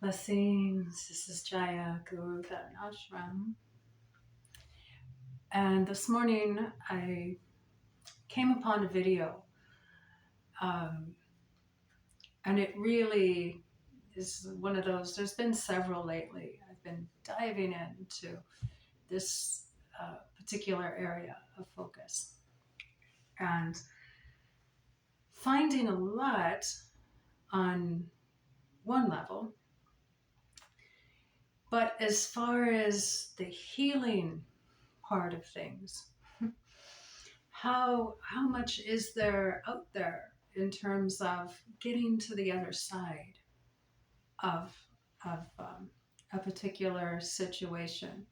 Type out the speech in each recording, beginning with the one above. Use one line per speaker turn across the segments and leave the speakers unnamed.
Blessings, this is Jaia, Guru of that ashram. And this morning I came upon a video, um, and it really is one of those. There's been several lately. I've been diving into this particular area of focus and finding a lot on one level. But as far as the healing part of things, how much is there out there in terms of getting to the other side of a particular situation?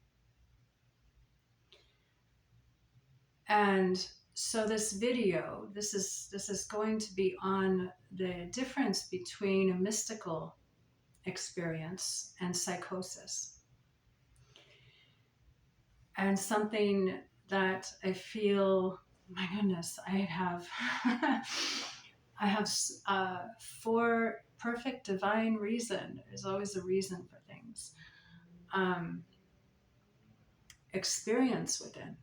And so this video, this is going to be on the difference between a mystical experience and psychosis, and something that I feel, my goodness, I have I have for perfect divine reason. There's always a reason for things. Experience within.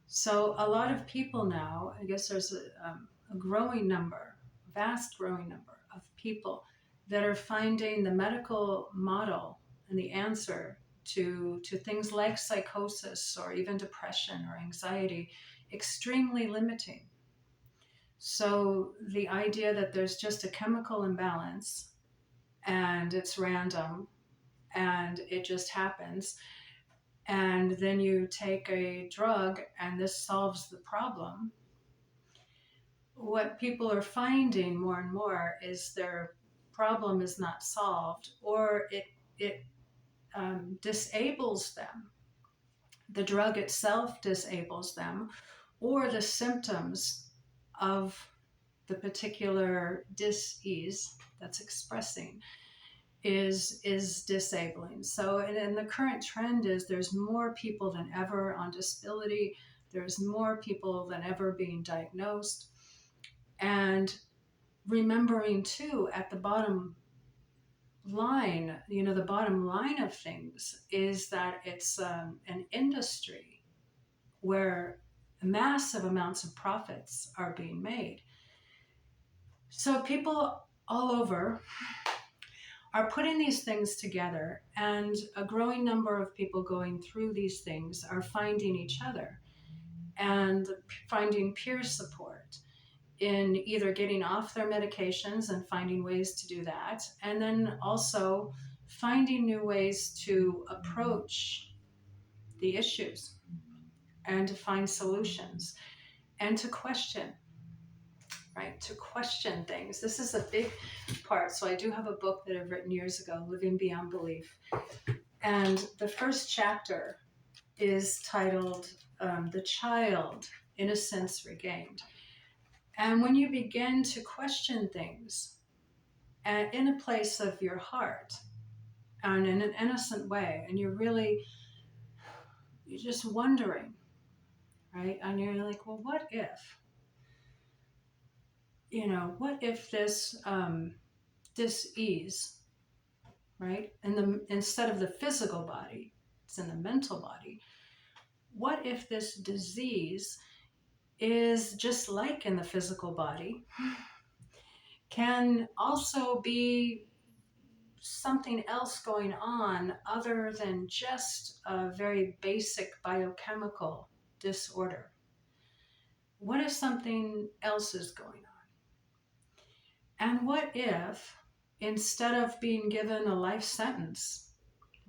So a lot of people now, I guess there's a growing number, vast growing number of people that are finding the medical model and the answer to things like psychosis or even depression or anxiety extremely limiting. So the idea that there's just a chemical imbalance and it's random and it just happens, and then you take a drug and this solves the problem. What people are finding more and more is their problem is not solved, or it disables them. The drug itself disables them, or the symptoms of the particular dis-ease that's expressing is disabling. So, and the current trend is there's more people than ever on disability. There's more people than ever being diagnosed. And remembering too, at the bottom line, the bottom line of things is that it's an industry where massive amounts of profits are being made. So people all over are putting these things together, and a growing number of people going through these things are finding each other and finding peer support in either getting off their medications and finding ways to do that, and then also finding new ways to approach the issues and to find solutions and to question. Right, to question things. This is a big part. So I do have a book that I've written years ago, Living Beyond Belief. And the first chapter is titled The Child, Innocence Regained. And when you begin to question things in a place of your heart and in an innocent way, and you're just wondering, right? And you're like, well, what if? What if this dis-ease, right? And instead of the physical body, it's in the mental body. What if this disease is just like in the physical body, can also be something else going on other than just a very basic biochemical disorder? What if something else is going on? And what if, instead of being given a life sentence,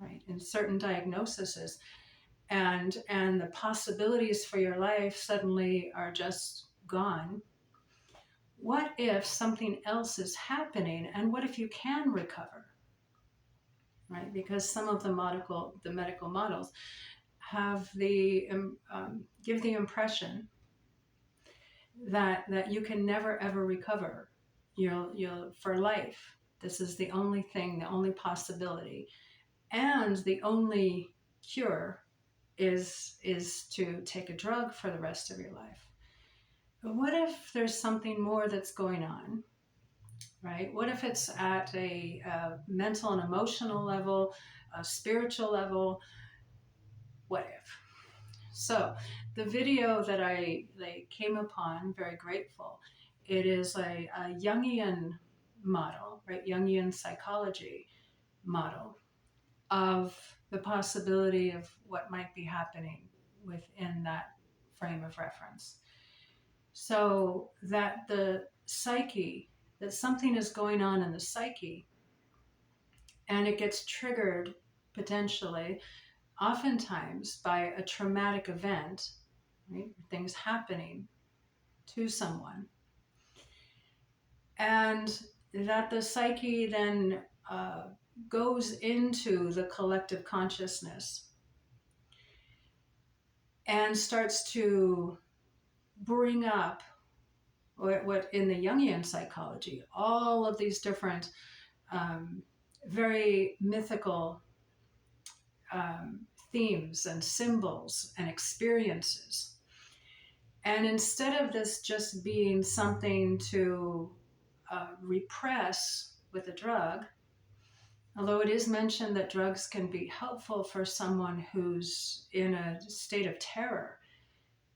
right, in certain diagnoses, and the possibilities for your life suddenly are just gone, what if something else is happening, and what if you can recover, right? Because some of the medical models have give the impression that you can never ever recover. You'll for life. This is the only thing, the only possibility, and the only cure is to take a drug for the rest of your life. But what if there's something more that's going on, right? What if it's at a mental and emotional level, a spiritual level? What if? So the video that I came upon, very grateful, it is a Jungian model, right? Jungian psychology model of the possibility of what might be happening within that frame of reference. So that the psyche, that something is going on in the psyche, and it gets triggered potentially, oftentimes by a traumatic event, right? Things happening to someone, and that the psyche then goes into the collective consciousness and starts to bring up what in the Jungian psychology, all of these different um, very mythical um, themes and symbols and experiences. And instead of this just being something to repress with a drug, although it is mentioned that drugs can be helpful for someone who's in a state of terror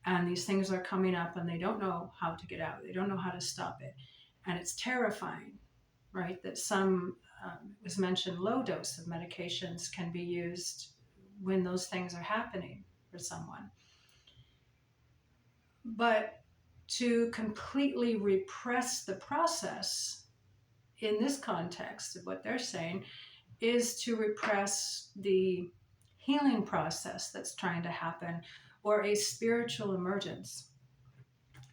and these things are coming up and they don't know how to get out, they don't know how to stop it. And it's terrifying, right? That some, it was mentioned, low dose of medications can be used when those things are happening for someone. But to completely repress the process in this context of what they're saying is to repress the healing process that's trying to happen, or a spiritual emergence,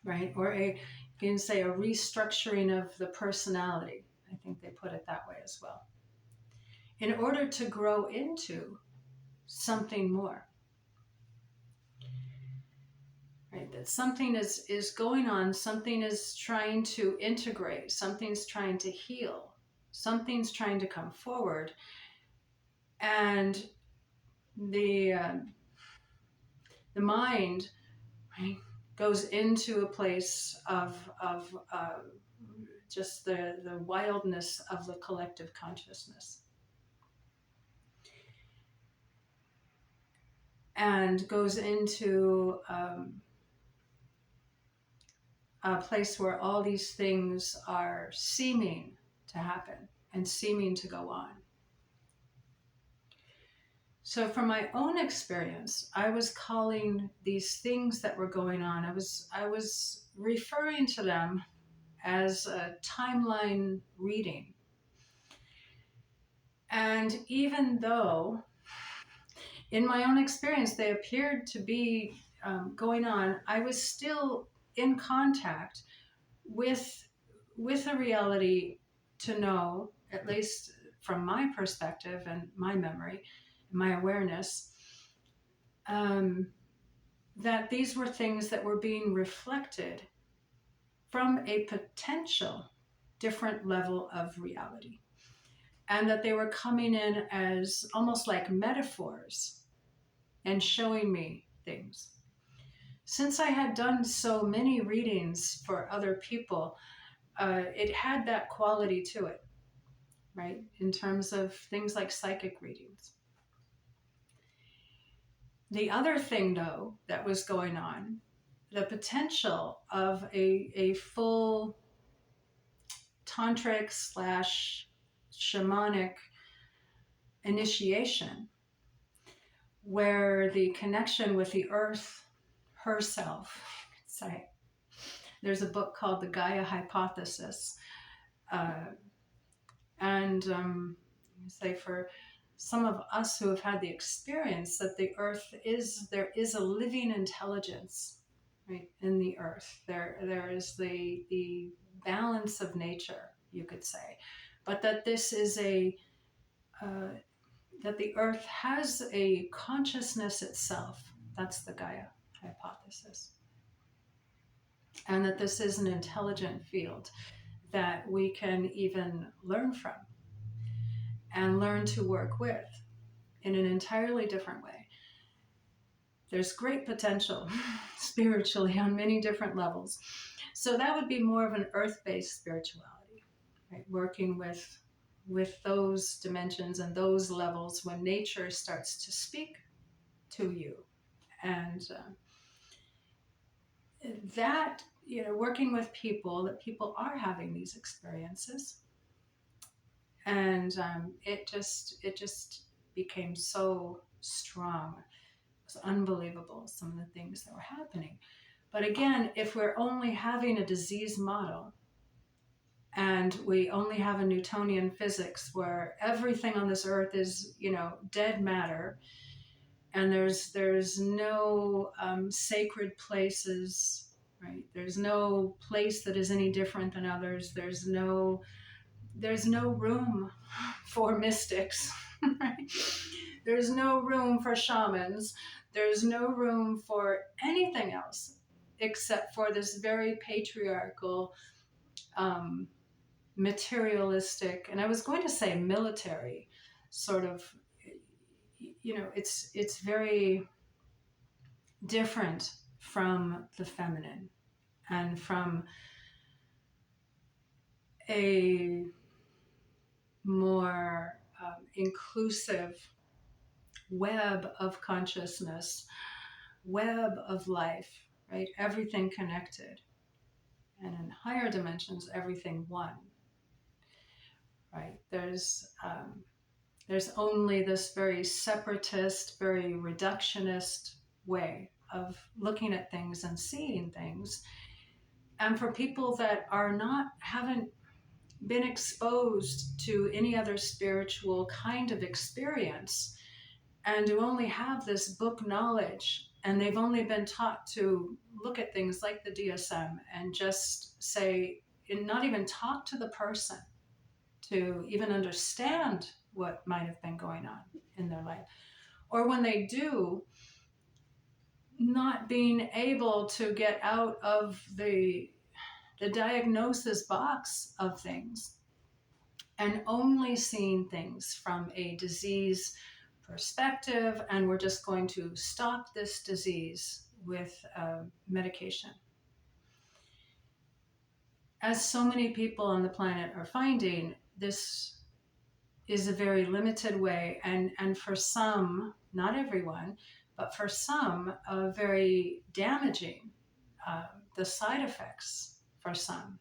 right? Or you can say a restructuring of the personality. I think they put it that way as well. In order to grow into something more, right? That something is going on, something is trying to integrate, something's trying to heal, something's trying to come forward, and the mind, right, goes into a place of just the wildness of the collective consciousness, and goes into a place where all these things are seeming to happen and seeming to go on. So from my own experience, I was calling these things that were going on, I was referring to them as a timeline reading. And even though in my own experience they appeared to be going on, I was still in contact with a reality to know, at least from my perspective and my memory, my awareness, that these were things that were being reflected from a potential different level of reality, and that they were coming in as almost like metaphors and showing me things. Since I had done so many readings for other people, it had that quality to it, right? In terms of things like psychic readings. The other thing, though, that was going on, the potential of a full tantric / shamanic initiation, where the connection with the earth herself, say, there's a book called The Gaia Hypothesis, and say for some of us who have had the experience that the earth there is a living intelligence, right, in the earth. There is the balance of nature, you could say, but that this is that the earth has a consciousness itself. That's the Gaia hypothesis. And that this is an intelligent field that we can even learn from and learn to work with in an entirely different way. There's great potential spiritually on many different levels. So that would be more of an earth-based spirituality, right? Working with those dimensions and those levels when nature starts to speak to you. And that, working with people, that people are having these experiences. And it just became so strong. It was unbelievable, some of the things that were happening. But again, if we're only having a disease model, and we only have a Newtonian physics where everything on this earth is, dead matter, and there's no sacred places, right? There's no place that is any different than others. There's no room for mystics, right? There's no room for shamans. There's no room for anything else except for this very patriarchal, um, materialistic, and I was going to say military, sort of, it's very different from the feminine and from a more inclusive web of consciousness, web of life, right? Everything connected. And in higher dimensions, everything one, right? There's only this very separatist, very reductionist way of looking at things and seeing things. And for people that haven't been exposed to any other spiritual kind of experience, and who only have this book knowledge, and they've only been taught to look at things like the DSM and just say, and not even talk to the person to even understand what might have been going on in their life. Or when they do, not being able to get out of the diagnosis box of things and only seeing things from a disease perspective, and we're just going to stop this disease with medication. As so many people on the planet are finding, this is a very limited way, and for some, not everyone, but for some, very damaging. The side effects for some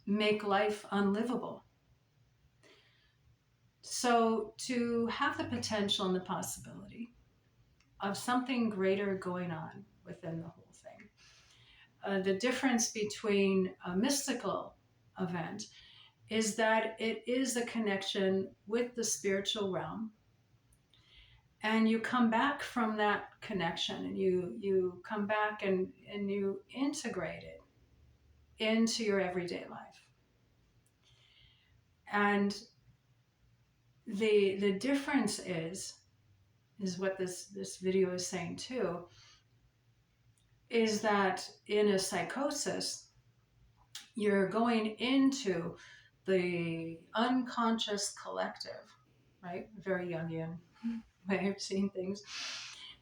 make life unlivable. So to have the potential and the possibility of something greater going on within the whole thing, the difference between a mystical event is that it is a connection with the spiritual realm, and you come back from that connection, and you come back and you integrate it into your everyday life. And the difference is what this video is saying too, is that in a psychosis, you're going into the unconscious collective, right? Very Jungian way of seeing things.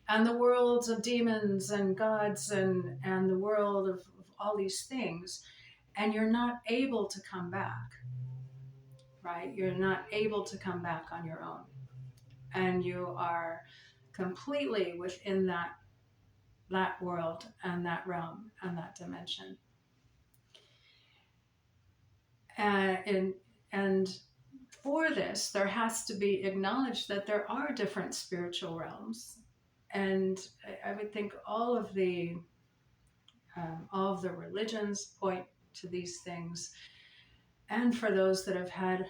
And the worlds of demons and gods and the world of all these things. And you're not able to come back, right? You're not able to come back on your own. And you are completely within that world and that realm and that dimension. And for this, there has to be acknowledged that there are different spiritual realms. And I would think all of the religions point to these things. And for those that have had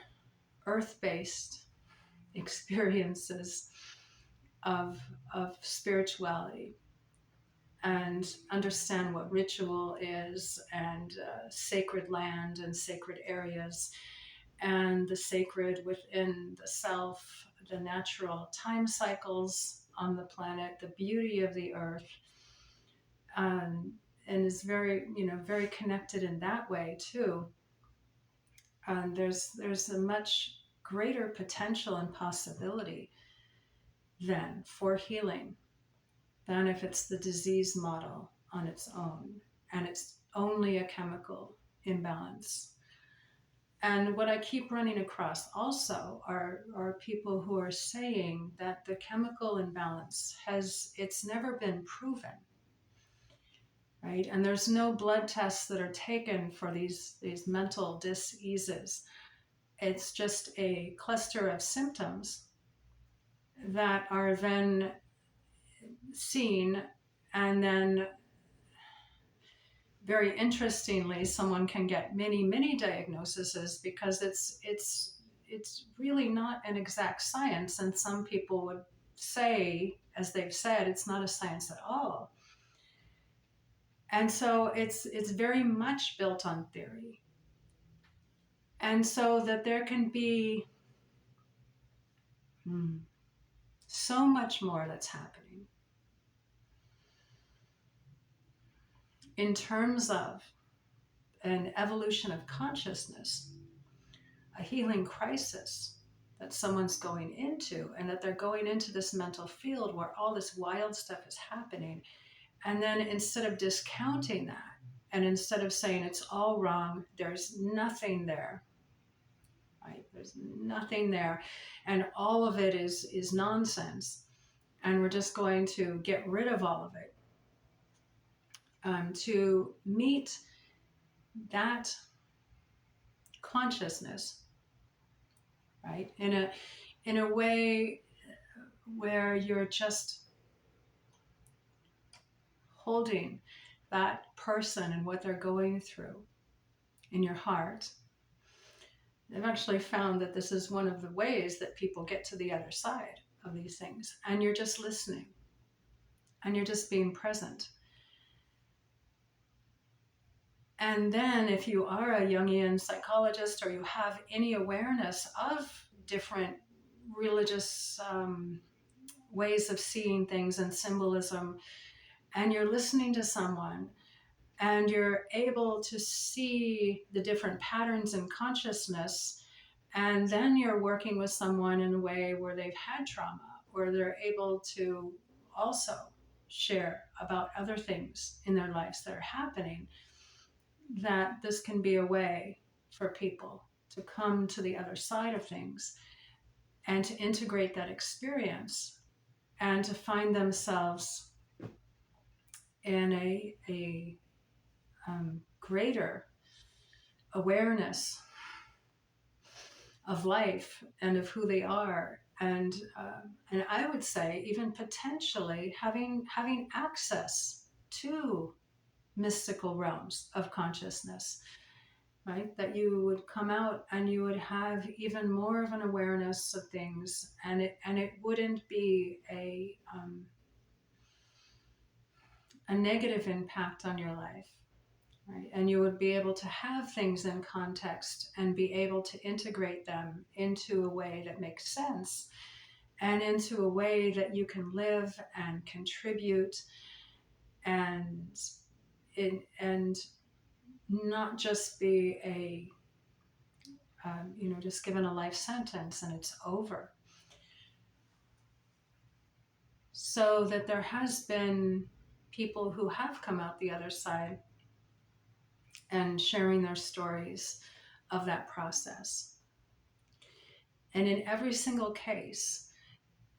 earth-based experiences of spirituality, and understand what ritual is, and sacred land and sacred areas, and the sacred within the self, the natural time cycles on the planet, the beauty of the earth, and is very, very connected in that way too. And there's a much greater potential and possibility then for healing than if it's the disease model on its own, and it's only a chemical imbalance. And what I keep running across also are people who are saying that the chemical imbalance it's never been proven, right? And there's no blood tests that are taken for these mental diseases. It's just a cluster of symptoms that are then seen, and then very interestingly, someone can get many diagnoses because it's really not an exact science. And some people would say, as they've said, it's not a science at all. And so it's very much built on theory. And so that there can be so much more that's happening in terms of an evolution of consciousness, a healing crisis that someone's going into, and that they're going into this mental field where all this wild stuff is happening. And then instead of discounting that, and instead of saying it's all wrong, there's nothing there, right? There's nothing there. And all of it is nonsense. And we're just going to get rid of all of it. To meet that consciousness, right? In a way where you're just holding that person and what they're going through in your heart. I've actually found that this is one of the ways that people get to the other side of these things. And you're just listening. And you're just being present. And then if you are a Jungian psychologist, or you have any awareness of different religious ways of seeing things and symbolism, and you're listening to someone, and you're able to see the different patterns in consciousness, and then you're working with someone in a way where they've had trauma, where they're able to also share about other things in their lives that are happening, that this can be a way for people to come to the other side of things and to integrate that experience and to find themselves in a greater awareness of life and of who they are, and I would say even potentially having access to mystical realms of consciousness, right? That you would come out and you would have even more of an awareness of things, and it wouldn't be a negative impact on your life. Right? And you would be able to have things in context and be able to integrate them into a way that makes sense, and into a way that you can live and contribute, and not just be a just given a life sentence and it's over. So that there has been people who have come out the other side and sharing their stories of that process. And in every single case,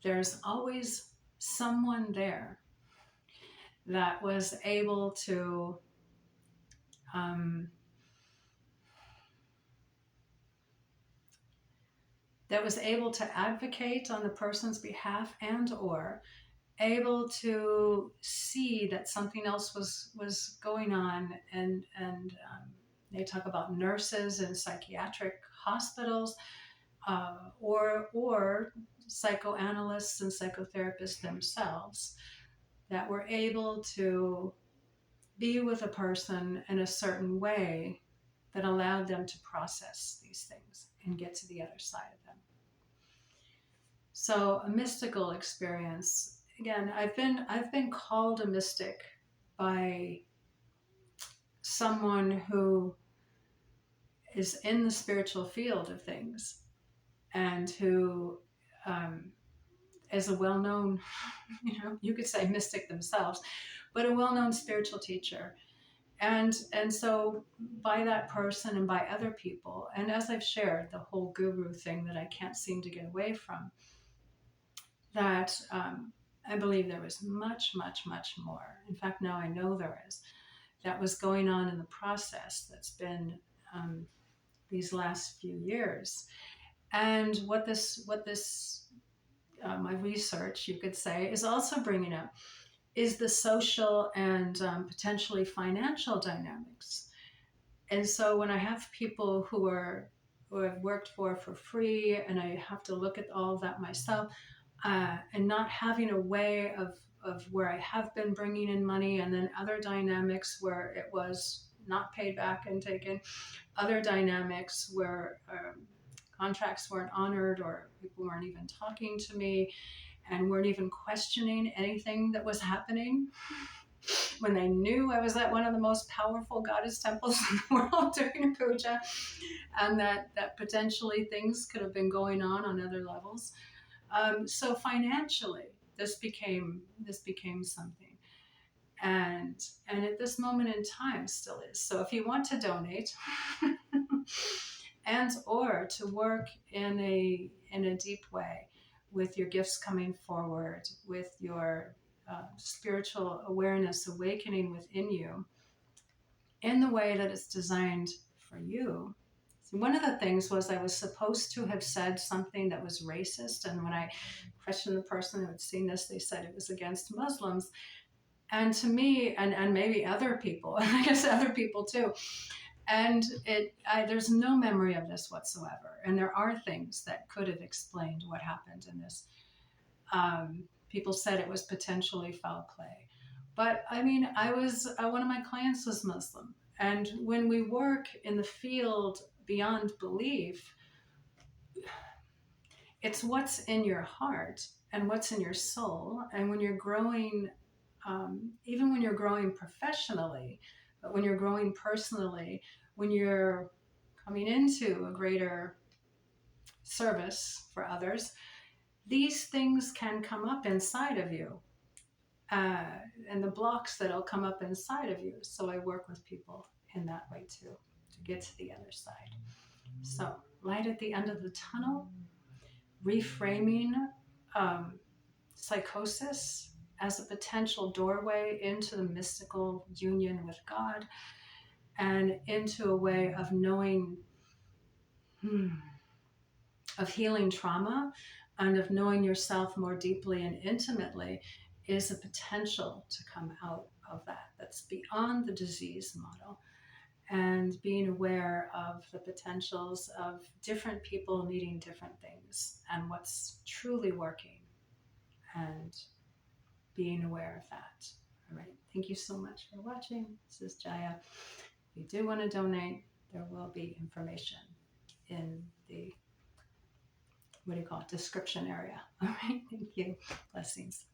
there's always someone there that was able to advocate on the person's behalf, and or able to see that something else was going on. And they talk about nurses in psychiatric hospitals, or psychoanalysts and psychotherapists themselves, that were able to be with a person in a certain way that allowed them to process these things and get to the other side of them. So a mystical experience, again, I've been called a mystic by someone who is in the spiritual field of things, and who is a well-known, you could say mystic themselves, but a well-known spiritual teacher. And so by that person and by other people, and as I've shared, the whole guru thing that I can't seem to get away from, that I believe there was much, much, much more. In fact, now I know there is. That was going on in the process that's been these last few years. And what this my research, you could say, is also bringing up is the social and potentially financial dynamics. And so when I have people who I've worked for free, and I have to look at all of that myself, and not having a way of where I have been bringing in money, and then other dynamics where it was not paid back and taken, other dynamics where contracts weren't honored, or people weren't even talking to me and weren't even questioning anything that was happening, when they knew I was at one of the most powerful goddess temples in the world doing a puja, and that potentially things could have been going on other levels. So financially, this became something, and at this moment in time still is. So if you want to donate, and or to work in a deep way with your gifts coming forward, with your spiritual awareness awakening within you in the way that it's designed for you. So one of the things was I was supposed to have said something that was racist, and when I questioned the person who had seen this, they said it was against Muslims. And to me, and maybe other people, and I guess other people too, and there's no memory of this whatsoever. And there are things that could have explained what happened in this. People said it was potentially foul play. But I mean, one of my clients was Muslim. And when we work in the field beyond belief, it's what's in your heart and what's in your soul. And when you're growing, even when you're growing professionally, but when you're growing personally, when you're coming into a greater service for others, these things can come up inside of you, uh, and the blocks that'll come up inside of you. So I work with people in that way too, to get to the other side. So light at the end of the tunnel, reframing um, psychosis as a potential doorway into the mystical union with God, and into a way of knowing, of healing trauma, and of knowing yourself more deeply and intimately, is a potential to come out of that. That's beyond the disease model, and being aware of the potentials of different people needing different things and what's truly working, and being aware of that. All right. Thank you so much for watching. This is Jaia. If you do want to donate, there will be information in the, what do you call it, description area. All right. Thank you. Blessings.